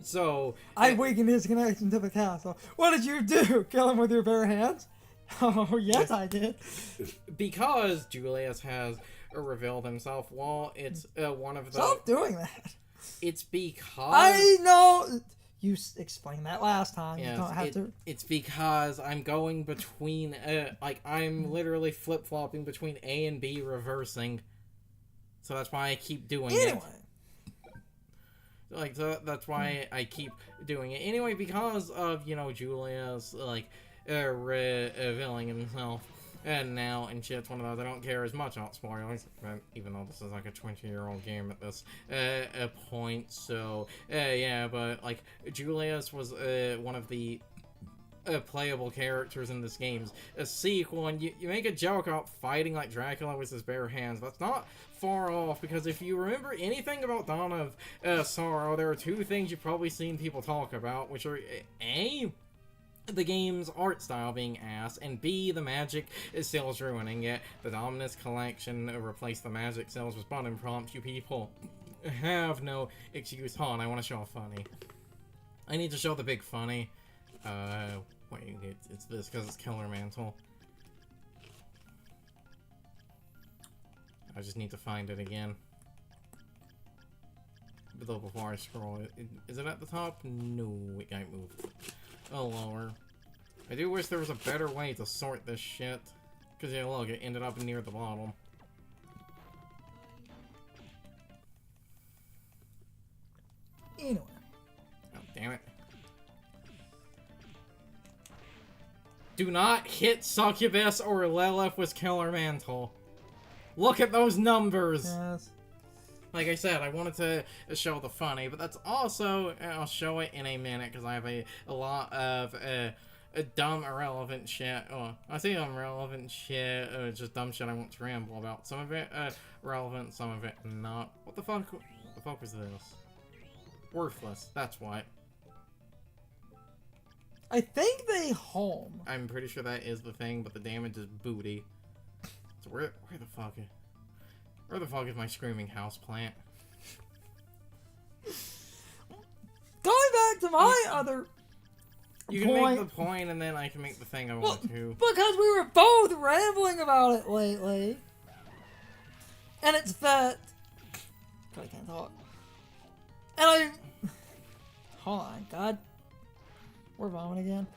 So... I weakened his connection to the castle. What did you do? Kill him with your bare hands? Oh, yes, I did. Because Julius has revealed himself, well, it's one of the... Stop doing that. It's because... I know... You explained that last time. Yes, you don't have to... It's because I'm going between... I'm literally flip-flopping between A and B reversing. So that's why I keep doing it. So that's why I keep doing it. Anyway, because of, Julius, revealing himself and now and shit, one of those I don't care as much about spoilers, even though this is like a 20-year-old game at this point. So yeah, but Julius was one of the playable characters in this game's a sequel, and you make a joke about fighting like Dracula with his bare hands. That's not far off, because if you remember anything about Dawn of Sorrow, there are two things you've probably seen people talk about, which are A, the game's art style being ass, and B, the magic sales ruining it. The Dominus collection replaced the magic sales with button prompts. You people have no excuse. Hold on, I want to show a funny. I need to show the big funny. Wait, it's this, because it's Killer Mantle. I just need to find it again. But though before I scroll it, is it at the top? No, it got moved. Oh, lower. I do wish there was a better way to sort this shit. Because, yeah, look, it ended up near the bottom. Anyway. Oh, damn it. Do not hit Succubus or Lilith with Killer Mantle. Look at those numbers! Yes. Like I said, I wanted to show the funny, but that's also, I'll show it in a minute, because I have a lot of dumb, irrelevant shit. Oh, I say irrelevant shit, just dumb shit I want to ramble about. Some of it relevant, some of it not. What the fuck was this? Worthless, that's what. I think they home. I'm pretty sure that is the thing, but the damage is booty. So where the fuck is my screaming houseplant? Going back to my other You can point. make the point, and then I can make the thing I want to. Because we were both rambling about it lately. And it's that... God, I can't talk. And hold on, God. We're vomiting again.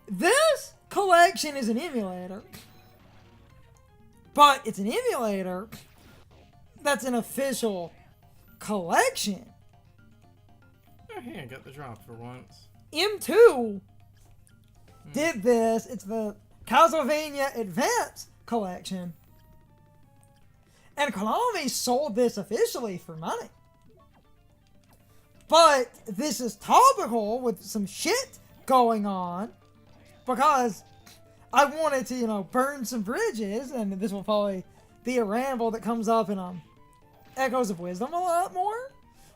This collection is an emulator. But it's an emulator that's an official collection. Oh, hey, I got the drop for once. M2 did this. It's the Castlevania Advance collection. And Konami sold this officially for money. But this is topical with some shit going on. Because I wanted to, burn some bridges. And this will probably be a ramble that comes up in Echoes of Wisdom a lot more.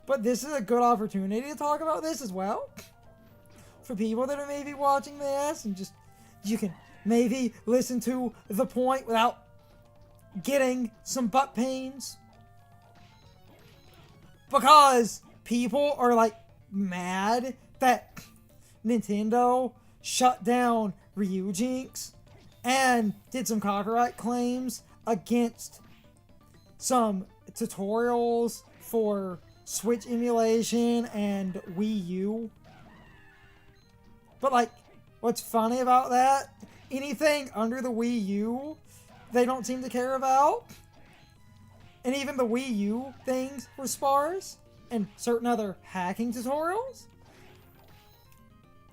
But this is a good opportunity to talk about this as well. For people that are maybe watching this, and just, you can maybe listen to the point without getting some butt pains. Because people are mad that Nintendo shut down Ryujinx and did some copyright claims against some tutorials for Switch emulation and Wii U. But what's funny about that, anything under the Wii U, they don't seem to care about. And even the Wii U things were sparse. And certain other hacking tutorials.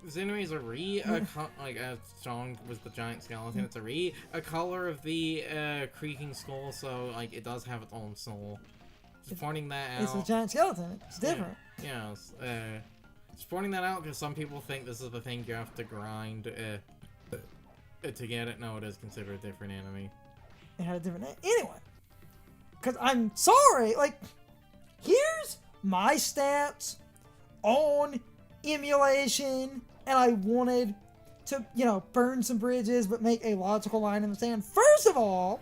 This anime is a song with the giant skeleton. It's a color of the creaking skull, so it does have its own soul. Just pointing that out. It's a giant skeleton. It's different. Yeah, just pointing that out because some people think this is the thing you have to grind to get it. No, it is considered a different anime. It had a different name. Anyway, because I'm sorry. Here's my stance on emulation, and I wanted to, burn some bridges, but make a logical line in the sand. First of all,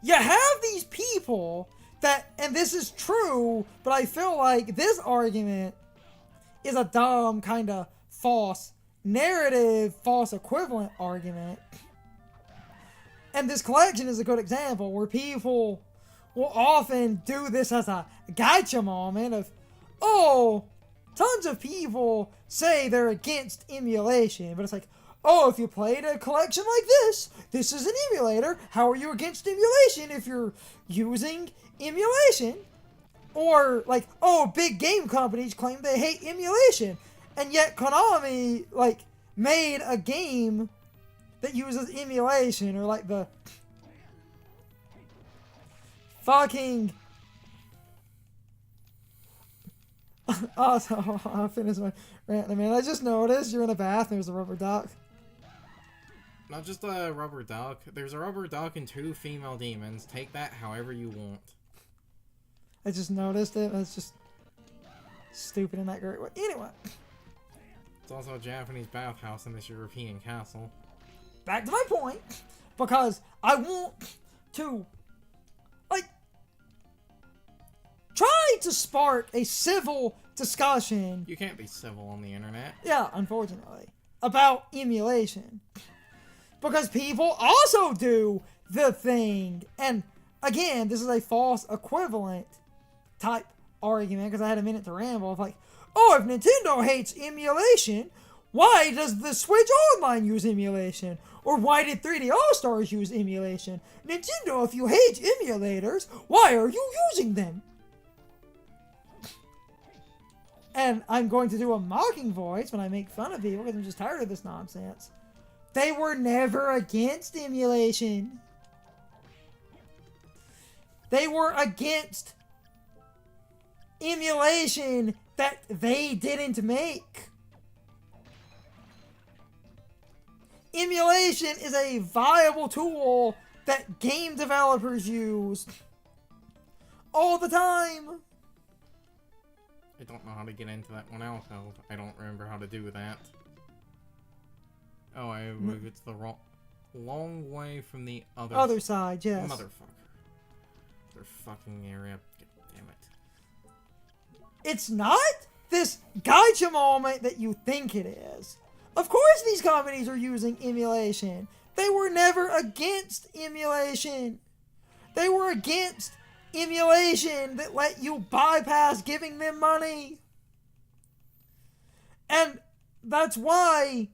you have these people and this is true, but I feel like this argument is a dumb kind of false narrative, false equivalent argument. And this collection is a good example where people will often do this as a gotcha moment of, oh, tons of people say they're against emulation, but it's like, oh, if you played a collection like this is an emulator. How are you against emulation if you're using emulation? Or, like, oh, big game companies claim they hate emulation, and yet Konami, like, made a game that uses emulation, or, like, the fucking... Also, I'll finish my rant in a minute. I just noticed you're in a bath and there's a rubber duck. Not just a rubber duck. There's a rubber duck and 2 female demons. Take that however you want. I just noticed it. That's just stupid in that great way. Anyway. It's also a Japanese bathhouse in this European castle. Back to my point. Because I want to, like, try to spark a civil discussion. You can't be civil on the internet. Yeah, unfortunately. About emulation. Because people also do the thing. And again, this is a false equivalent type argument, because I had a minute to ramble of like, oh, if Nintendo hates emulation, why does the Switch Online use emulation? Or why did 3D All-Stars use emulation? Nintendo, if you hate emulators, why are you using them? And I'm going to do a mocking voice when I make fun of people, because I'm just tired of this nonsense. They were never against emulation. They were against emulation that they didn't make. Emulation is a viable tool that game developers use all the time. I don't know how to get into that one also. I don't remember how to do that. Oh, I moved it to the long way from the other side, yes. Motherfucker. Their fucking area. Damn it. It's not this gotcha moment that you think it is. Of course these companies are using emulation. They were never against emulation. They were against emulation that let you bypass giving them money. And that's why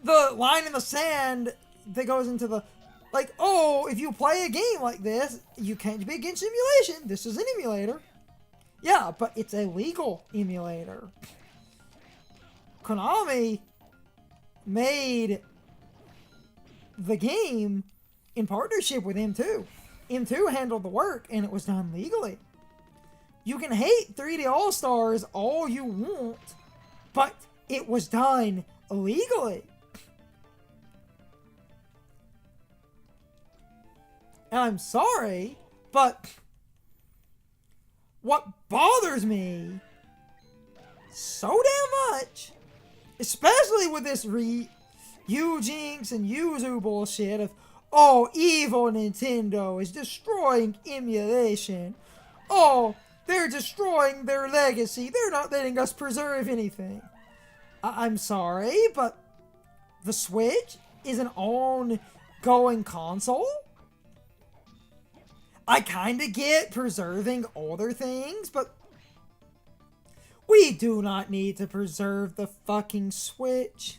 the line in the sand that goes into the, like, oh, if you play a game like this, you can't be against emulation. This is an emulator. Yeah, but it's a legal emulator. Konami made the game in partnership with M2. M2 handled the work, and it was done legally. You can hate 3D All-Stars all you want, but it was done legally. And I'm sorry, but what bothers me so damn much, especially with this Ujinx and Yuzu bullshit of, oh, evil Nintendo is destroying emulation. Oh, they're destroying their legacy. They're not letting us preserve anything. I'm sorry, but the Switch is an ongoing console. I kinda get preserving older things, but we do not need to preserve the fucking Switch.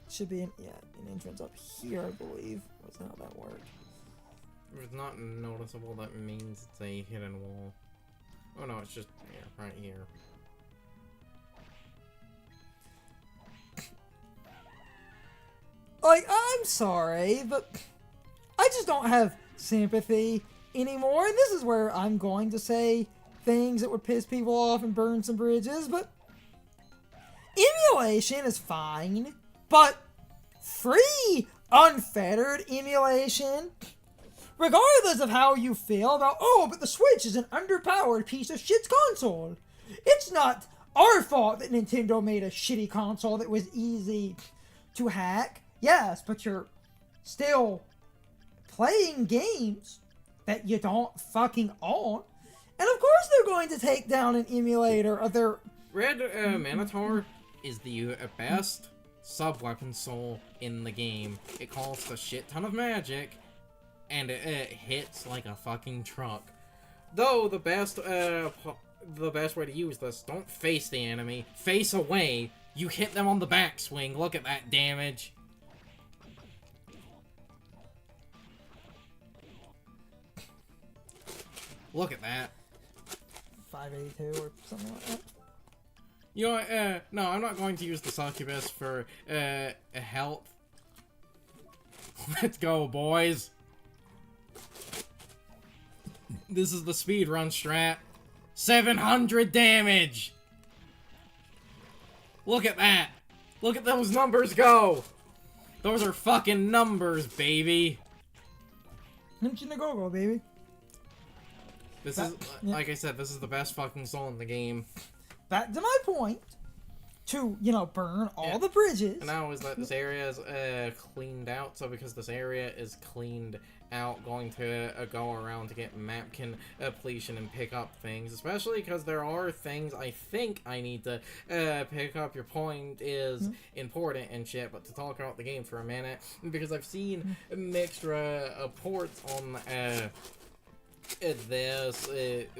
Should be an entrance up here, I believe. That's not how that works. If it's not noticeable, that means it's a hidden wall. Oh no, it's just right here. Like, I'm sorry, but I just don't have sympathy anymore, and this is where I'm going to say things that would piss people off and burn some bridges, but emulation is fine, but free, unfettered emulation, regardless of how you feel about, oh, but the Switch is an underpowered piece of shit console. It's not our fault that Nintendo made a shitty console that was easy to hack. Yes, but you're still playing games that you don't fucking own. And of course they're going to take down an emulator of their... Red Minotaur is the best sub-weapon soul in the game. It costs a shit ton of magic, and it hits like a fucking truck. Though the best way to use this, don't face the enemy, face away. You hit them on the backswing. Look at that damage. Look at that. 582 or something like that. You know what, no, I'm not going to use the succubus for, health. Let's go, boys. This is the speedrun strat. 700 damage! Look at that! Look at those numbers go! Those are fucking numbers, baby! Go, baby. This is, like I said, this is the best fucking soul in the game. Back to my point. To, you know, burn all the bridges. And now is that this area is cleaned out, so because this area is cleaned out, going to go around to get map completion and pick up things, especially because there are things I think I need to pick up. Your point is important and shit, but to talk about the game for a minute, because I've seen mixed reports on this,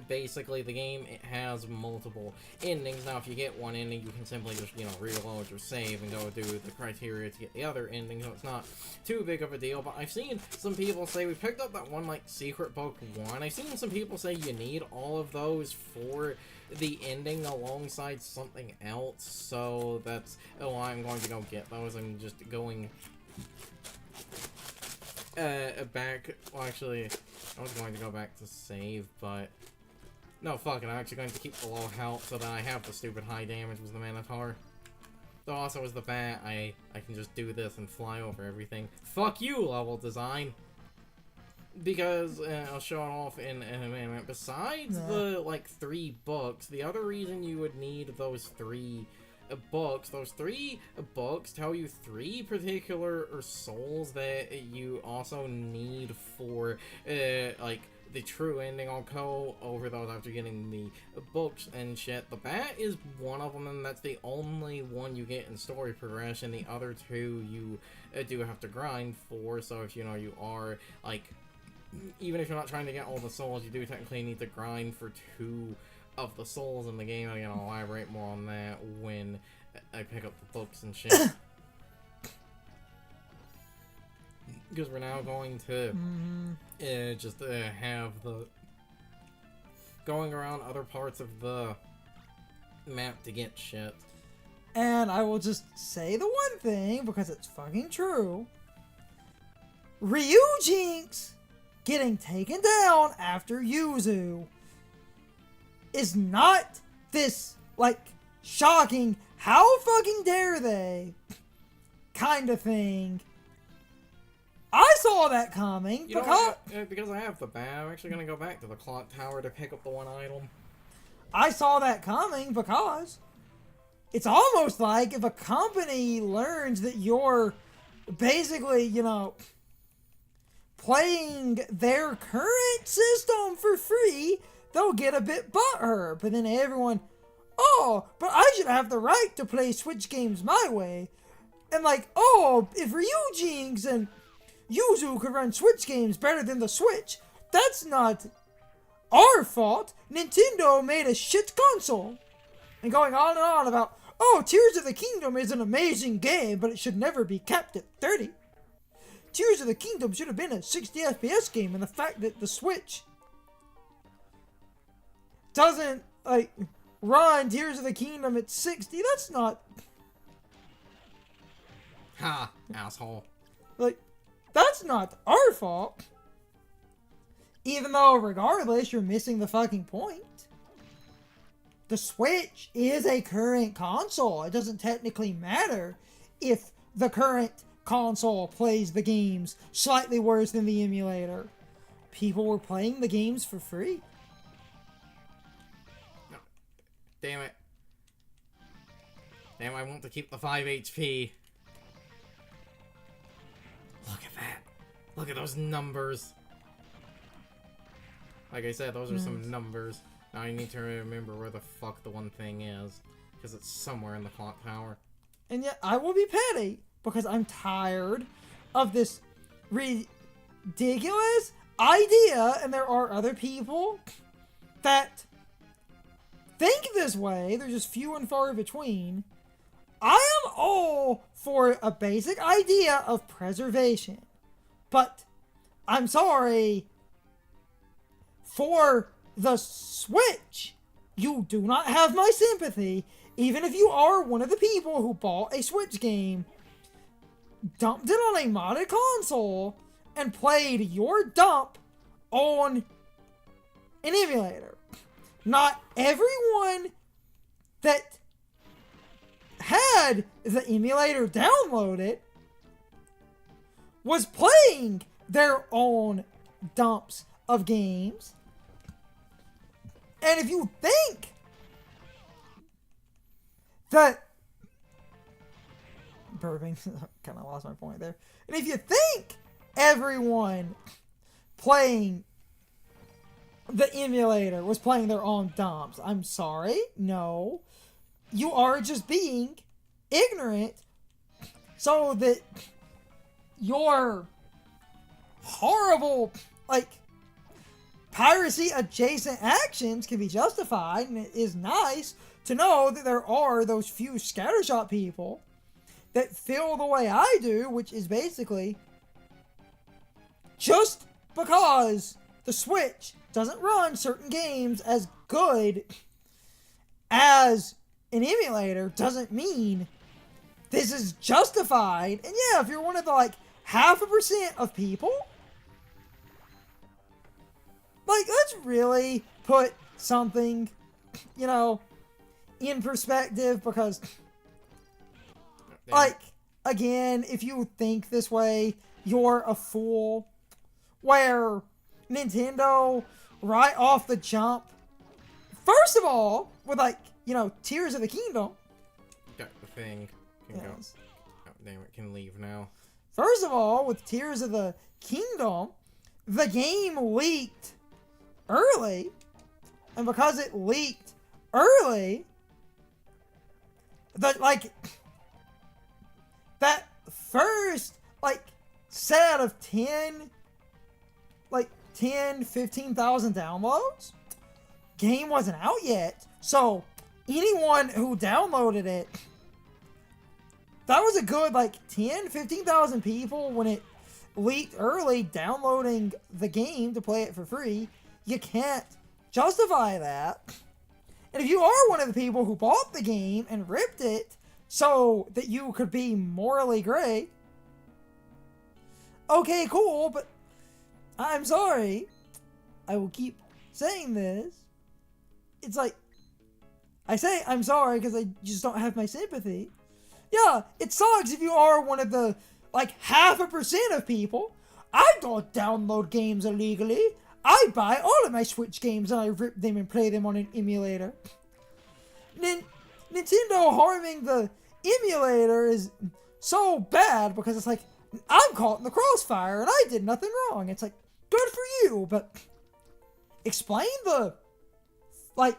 basically the game, it has multiple endings. Now if you get one ending, you can simply just, you know, reload your save and go do the criteria to get the other ending, so it's not too big of a deal. But I've seen some people say, we picked up that one, like, Secret Book 1, I've seen some people say you need all of those for the ending alongside something else, so that's why I'm going to go get those. I'm just going back, well, actually, I was going to go back to save, but no, fuck it, I'm actually going to keep the low health so that I have the stupid high damage with the Minotaur. Though also as the bat, I can just do this and fly over everything. Fuck you, level design! Because, I'll show it off in a minute. Besides the, like, 3 books, the other reason you would need those 3 books, those 3 books tell you 3 particular souls that you also need for, like, the true ending. I'll go over those after getting the books and shit. The bat is one of them, and that's the only one you get in story progression. The other 2 you do have to grind for, so if, you know, you are, like, even if you're not trying to get all the souls, you do technically need to grind for 2 of the souls in the game. Again, I'll elaborate more on that when I pick up the books and shit. Because we're now going to just have the going around other parts of the map to get shit. And I will just say the one thing, because it's fucking true. Ryujinx getting taken down after Yuzu is not this, like, shocking, how fucking dare they kind of thing. I saw that coming because I have the bat. I'm actually going to go back to the clock tower to pick up the one item. I saw that coming because it's almost like if a company learns that you're basically, you know, playing their current system for free, they'll get a bit butthurt. But then everyone, oh, but I should have the right to play Switch games my way. And like, oh, if Ryujinx and Yuzu could run Switch games better than the Switch, that's not our fault. Nintendo made a shit console. And going on and on about, oh, Tears of the Kingdom is an amazing game, but it should never be capped at 30. Tears of the Kingdom should have been a 60 FPS game, and the fact that the Switch doesn't, like, run Tears of the Kingdom at 60, that's not... Ha, asshole. Like, that's not our fault. Even though, regardless, you're missing the fucking point. The Switch is a current console. It doesn't technically matter if the current console plays the games slightly worse than the emulator. People were playing the games for free. No. Damn it. Damn, I want to keep the 5 HP. Look at that. Look at those numbers. Like I said, those are some numbers. Now I need to remember where the fuck the one thing is. Because it's somewhere in the clock tower. And yet, I will be petty. Because I'm tired of this ridiculous idea. And there are other people that think this way. They're just few and far between. I am all for a basic idea of preservation. But, I'm sorry, for the Switch, you do not have my sympathy, even if you are one of the people who bought a Switch game, dumped it on a modded console, and played your dump on an emulator. Not everyone that had the emulator downloaded was playing their own dumps of games. And if you think that... Burping. Kind of lost my point there. And if you think everyone playing the emulator was playing their own dumps, I'm sorry, no. You are just being ignorant so that your horrible, like, piracy adjacent actions can be justified, and it is nice to know that there are those few scattershot people that feel the way I do, which is basically just because the Switch doesn't run certain games as good as an emulator doesn't mean this is justified. And yeah, if you're one of the, like, 0.5% of people, like, let's really put something, you know, in perspective, because, like, again, if you think this way, you're a fool. Where Nintendo, right off the jump, first of all, with, like, you know, Tears of the Kingdom. Got the thing. Can go. Oh, damn it, can leave now. First of all, with Tears of the Kingdom, the game leaked early, and because it leaked early, that, like, that first, like, set of 15,000 downloads, game wasn't out yet, so anyone who downloaded it, that was a good, like, 15,000 people when it leaked early downloading the game to play it for free. You can't justify that. And if you are one of the people who bought the game and ripped it so that you could be morally great, okay, cool, but I'm sorry. I will keep saying this. It's like, I say I'm sorry because I just don't have my sympathy. Yeah, it sucks if you are one of the, like, 0.5% of people. I don't download games illegally. I buy all of my Switch games and I rip them and play them on an emulator. Nintendo harming the emulator is so bad because it's like, I'm caught in the crossfire and I did nothing wrong. It's like, good for you, but explain the, like,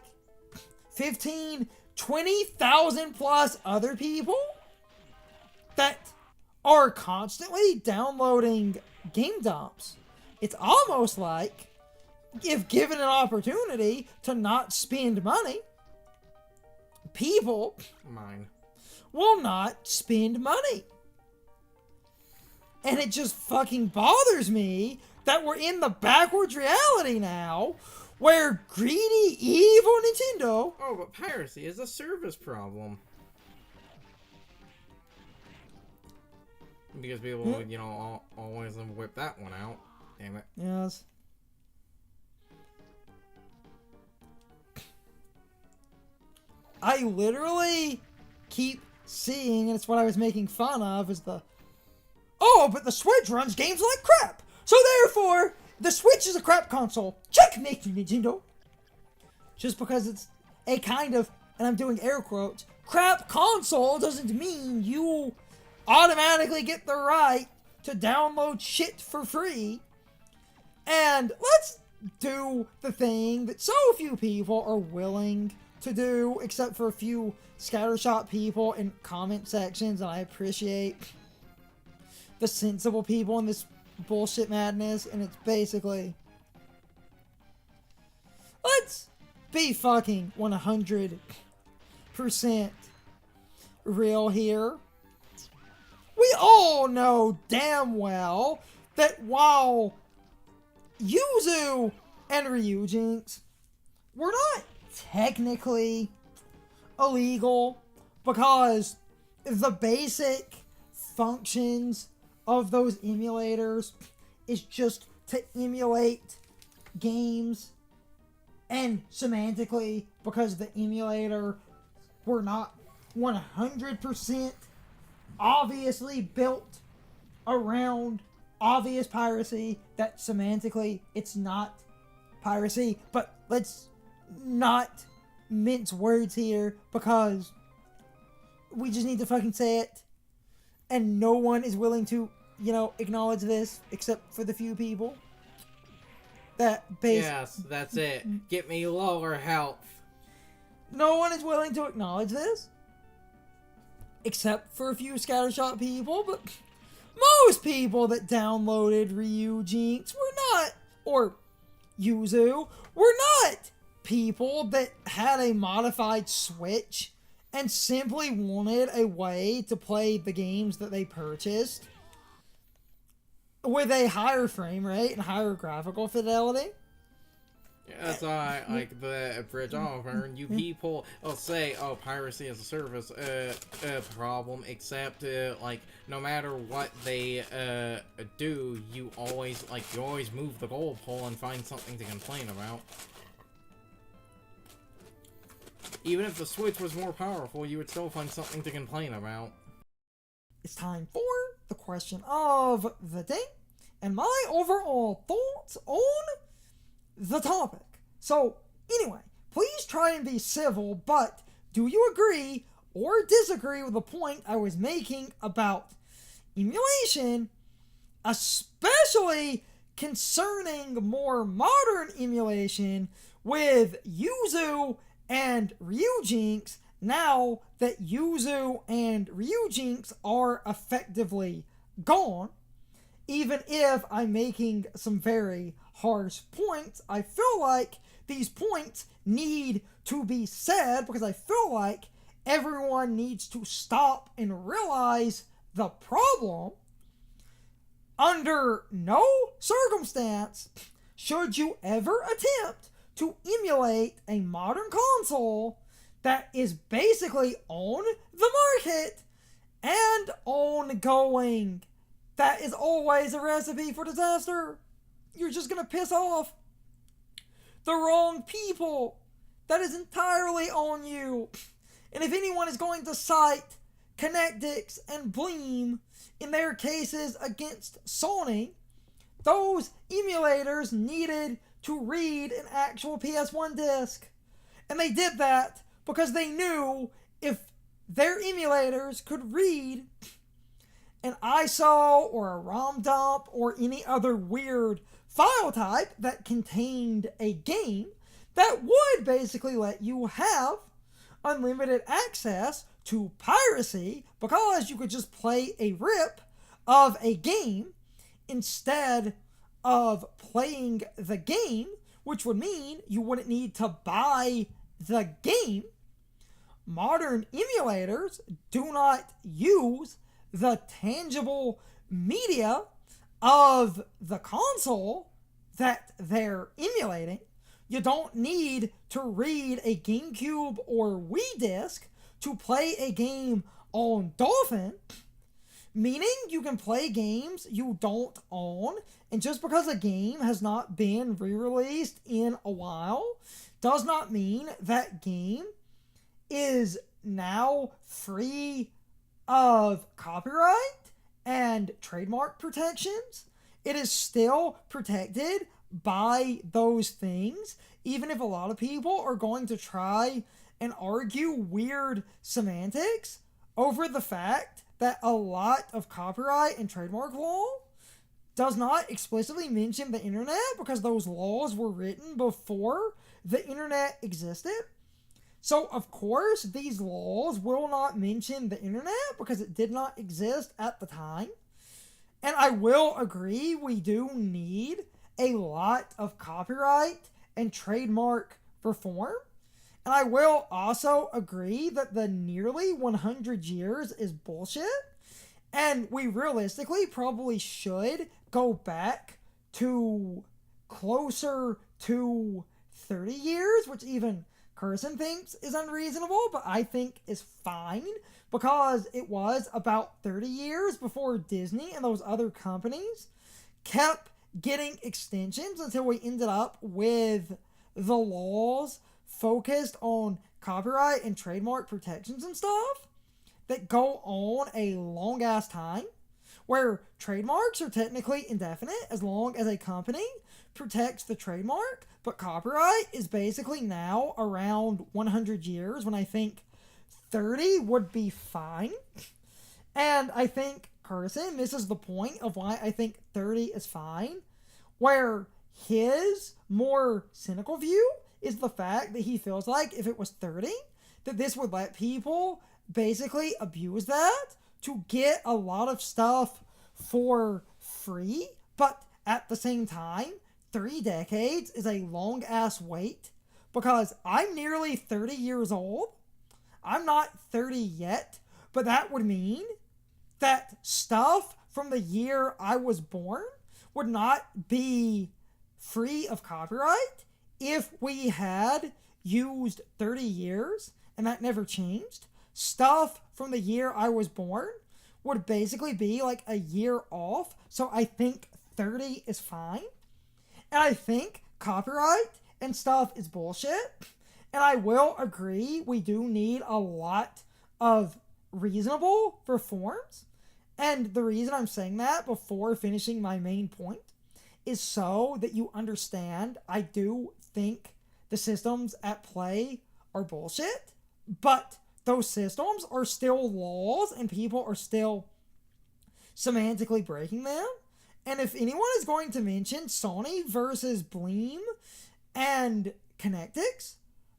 15, 20,000 plus other people that are constantly downloading game dumps. It's almost like, if given an opportunity to not spend money, people will not spend money. And it just fucking bothers me that we're in the backwards reality now where greedy, evil Nintendo... Oh, but piracy is a service problem. Because people would, you know, always whip that one out. Damn it. Yes. I literally keep seeing, and it's what I was making fun of, is the... Oh, but the Switch runs games like crap! So therefore, the Switch is a crap console. Checkmate, Nintendo! Just because it's a kind of, and I'm doing air quotes, crap console doesn't mean you automatically get the right to download shit for free. And let's do the thing that so few people are willing to do, except for a few scattershot people in comment sections, and I appreciate the sensible people in this bullshit madness, and it's basically, let's be fucking 100% real here. We all know damn well that while Yuzu and Ryujinx were not technically illegal, because the basic functions of those emulators is just to emulate games, and semantically, because the emulator were not 100% obviously built around obvious piracy, that semantically it's not piracy. But let's not mince words here, because we just need to fucking say it, and no one is willing to, acknowledge this except for the few people that Yes, that's it. Get me lower health. No one is willing to acknowledge this except for a few scattershot people, but most people that downloaded Ryujinx were not, or Yuzu, were not people that had a modified Switch and simply wanted a way to play the games that they purchased with a higher frame rate and higher graphical fidelity. Yeah, that's why, like, the bridge over, you people will say, oh, piracy as a service, problem, except, like, no matter what they, do, you always move the goal pole and find something to complain about. Even if the Switch was more powerful, you would still find something to complain about. It's time for the question of the day and my overall thoughts on the topic. So, anyway, please try and be civil, but do you agree or disagree with the point I was making about emulation, especially concerning more modern emulation with Yuzu and Ryujinx, now that Yuzu and Ryujinx are effectively gone? Even if I'm making some very harsh points, I feel like these points need to be said, because I feel like everyone needs to stop and realize the problem. Under no circumstance should you ever attempt to emulate a modern console that is basically on the market and ongoing. That is always a recipe for disaster. You're just gonna piss off the wrong people. That is entirely on you. And if anyone is going to cite Connectix and Bleem in their cases against Sony, those emulators needed to read an actual PS1 disc. And they did that because they knew if their emulators could read an ISO or a ROM dump or any other weird file type that contained a game, that would basically let you have unlimited access to piracy, because you could just play a rip of a game instead of playing the game, which would mean you wouldn't need to buy the game. Modern emulators do not use the tangible media of the console that they're emulating. You don't need to read a GameCube or Wii disc to play a game on Dolphin, meaning you can play games you don't own. And just because a game has not been re-released in a while does not mean that game is now free of copyright and trademark protections. It is still protected by those things, even if a lot of people are going to try and argue weird semantics over the fact that a lot of copyright and trademark law does not explicitly mention the internet because those laws were written before the internet existed. So, of course, these laws will not mention the internet because it did not exist at the time. And I will agree, we do need a lot of copyright and trademark reform. And I will also agree that the nearly 100 years is bullshit. And we realistically probably should go back to closer to 30 years, which even Carson thinks is unreasonable, but I think is fine because it was about 30 years before Disney and those other companies kept getting extensions until we ended up with the laws focused on copyright and trademark protections and stuff that go on a long ass time, where trademarks are technically indefinite as long as a company protects the trademark, but copyright is basically now around 100 years when I think 30 would be fine. And I think Carson misses the point of why I think 30 is fine, where his more cynical view is the fact that he feels like if it was 30, that this would let people basically abuse that to get a lot of stuff for free, but at the same time, 3 decades is a long ass wait because I'm nearly 30 years old. I'm not 30 yet, but that would mean that stuff from the year I was born would not be free of copyright if we had used 30 years and that never changed. Stuff from the year I was born would basically be like a year off, so I think 30 is fine. And I think copyright and stuff is bullshit. And I will agree we do need a lot of reasonable reforms. And the reason I'm saying that before finishing my main point is so that you understand I do think the systems at play are bullshit, but those systems are still laws and people are still semantically breaking them. And if anyone is going to mention Sony versus Bleem and Connectix,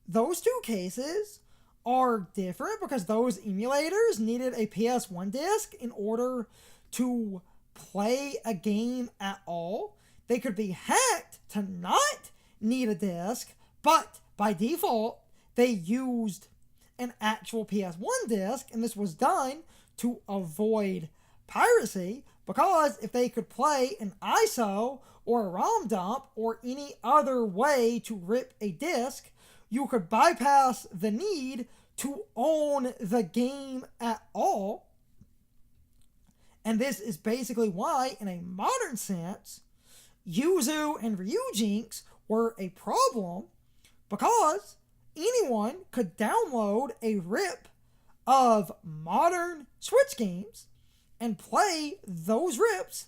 those two cases are different because those emulators needed a PS1 disc in order to play a game at all. They could be hacked to not need a disc, but by default, they used an actual PS1 disc, and this was done to avoid piracy because if they could play an ISO or a ROM dump or any other way to rip a disc, you could bypass the need to own the game at all. And this is basically why, in a modern sense, Yuzu and Ryujinx were a problem, because anyone could download a rip of modern Switch games and play those rips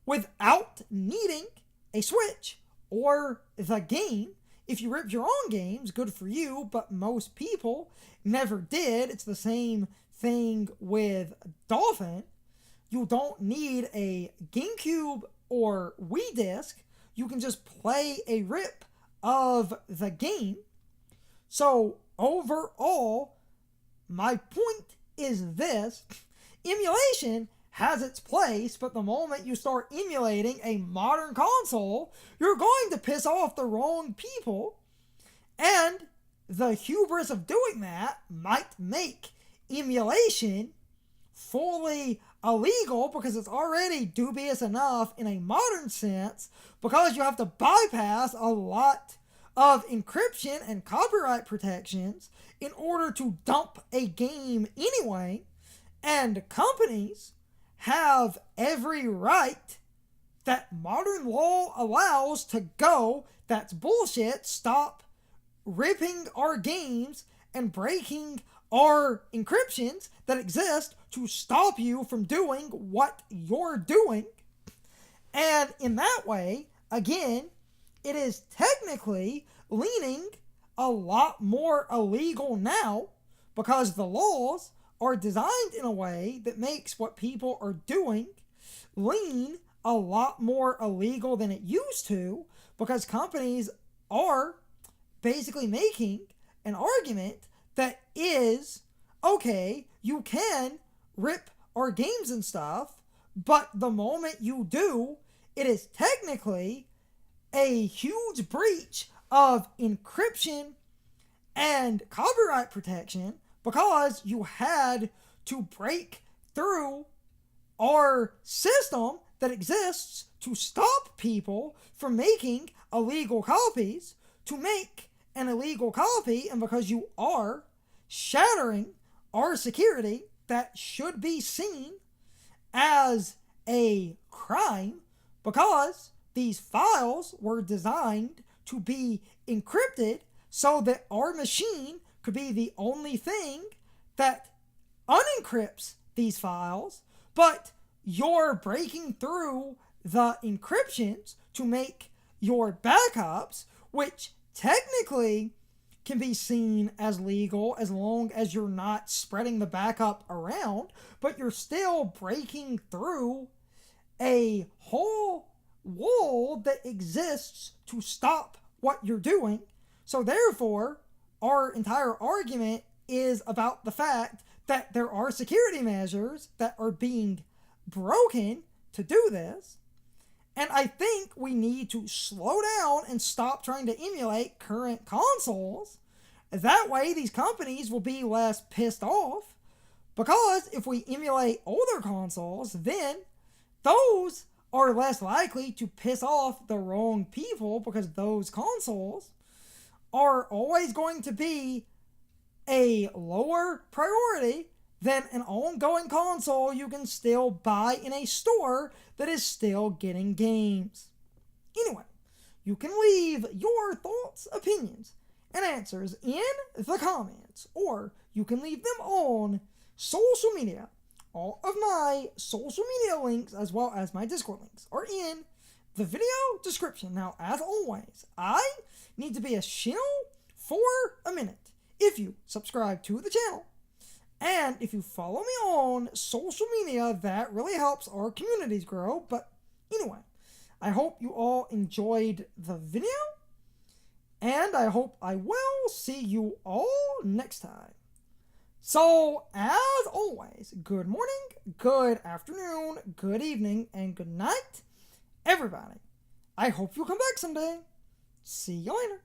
without needing a Switch or the game. If you ripped your own games, good for you, but most people never did. It's the same thing with Dolphin. You don't need a GameCube or Wii disc. You can just play a rip of the game. So overall, my point is this: emulation has its place, but the moment you start emulating a modern console, you're going to piss off the wrong people. And the hubris of doing that might make emulation fully illegal because it's already dubious enough in a modern sense, because you have to bypass a lot of encryption and copyright protections in order to dump a game anyway. And companies have every right that modern law allows to go, that's bullshit, stop ripping our games and breaking our encryptions that exist to stop you from doing what you're doing. And in that way, again, it is technically leaning a lot more illegal now because the laws are designed in a way that makes what people are doing lean a lot more illegal than it used to, because companies are basically making an argument that is, okay, you can rip our games and stuff, but the moment you do, it is technically a huge breach of encryption and copyright protection, because you had to break through our system that exists to stop people from making illegal copies to make an illegal copy, and because you are shattering our security that should be seen as a crime, because these files were designed to be encrypted so that our machine could be the only thing that unencrypts these files, but you're breaking through the encryptions to make your backups, which technically can be seen as legal as long as you're not spreading the backup around, but you're still breaking through a whole wall that exists to stop what you're doing. So therefore, our entire argument is about the fact that there are security measures that are being broken to do this. And I think we need to slow down and stop trying to emulate current consoles. That way, these companies will be less pissed off. Because if we emulate older consoles, then those are less likely to piss off the wrong people, because those consoles are always going to be a lower priority than an ongoing console you can still buy in a store that is still getting games. Anyway, you can leave your thoughts, opinions, and answers in the comments, or you can leave them on social media. All of my social media links, as well as my Discord links, are in the video description. Now, as always, I need to be a shill for a minute. If you subscribe to the channel, and if you follow me on social media, that really helps our communities grow. But anyway, I hope you all enjoyed the video, and I hope I will see you all next time. So, as always, good morning, good afternoon, good evening, and good night, everybody. I hope you'll come back someday. See you later.